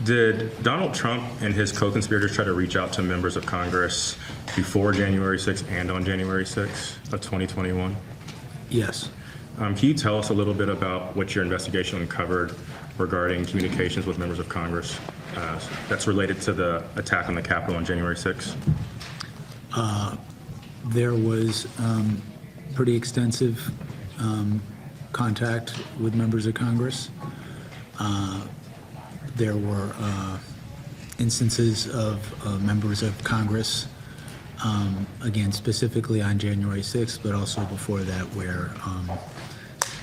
Did Donald Trump and his co-conspirators try to reach out to members of Congress before January 6th and on January 6th of 2021? Yes. Can you tell us a little bit about what your investigation uncovered regarding communications with members of Congress that's related to the attack on the Capitol on January 6th? There was pretty extensive contact with members of Congress. There were instances of members of Congress, again, specifically on January 6th, but also before that, where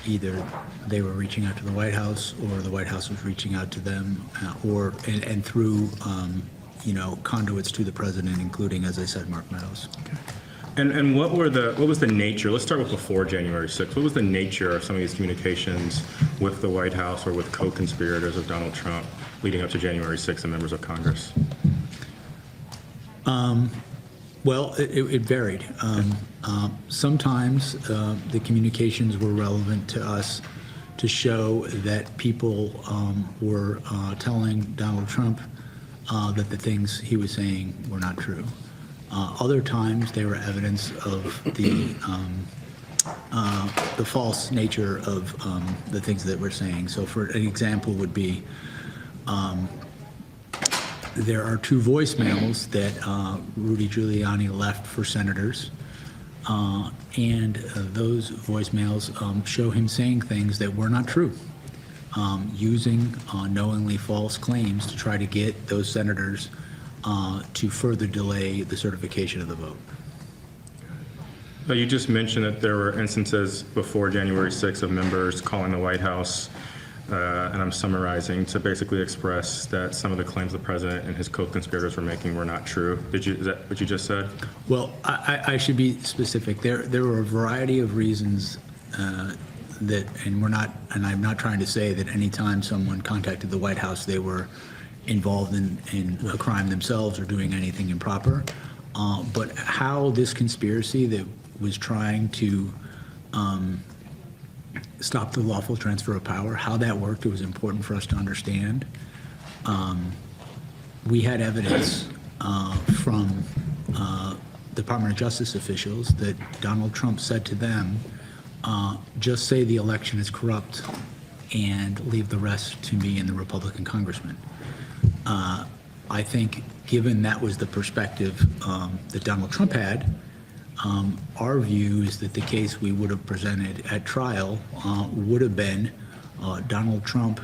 either they were reaching out to the White House or the White House was reaching out to them, and through conduits to the president, including, as I said, Mark Meadows. Okay. And what was the nature? Let's start with before January 6th. What was the nature of some of these communications with the White House or with co-conspirators of Donald Trump leading up to January 6th and members of Congress? Well, it varied. Sometimes the communications were relevant to us to show that people were telling Donald Trump that the things he was saying were not true. Other times, they were evidence of the false nature of the things that we're saying. So, for an example, would be there are two voicemails that Rudy Giuliani left for senators, and those voicemails show him saying things that were not true, using knowingly false claims to try to get those senators to further delay the certification of the vote. You just mentioned that there were instances before January 6th of members calling the White House, and I'm summarizing, to basically express that some of the claims the president and his co-conspirators were making were not true. Is that what you just said? Well, I should be specific. There were a variety of reasons that, and I'm not trying to say that any time someone contacted the White House, they were involved in a crime themselves or doing anything improper. But how this conspiracy that was trying to stop the lawful transfer of power, how that worked, it was important for us to understand. We had evidence from Department of Justice officials that Donald Trump said to them, just say the election is corrupt and leave the rest to me and the Republican congressman. I think, given that was the perspective that Donald Trump had, our view is that the case we would have presented at trial would have been Donald Trump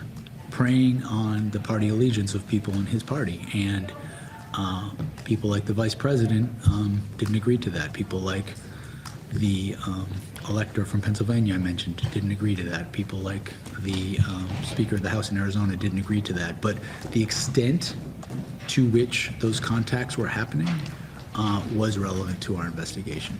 preying on the party allegiance of people in his party. And people like the vice president didn't agree to that. People like the elector from Pennsylvania I mentioned didn't agree to that. People like the Speaker of the House in Arizona didn't agree to that. But the extent to which those contacts were happening was relevant to our investigation.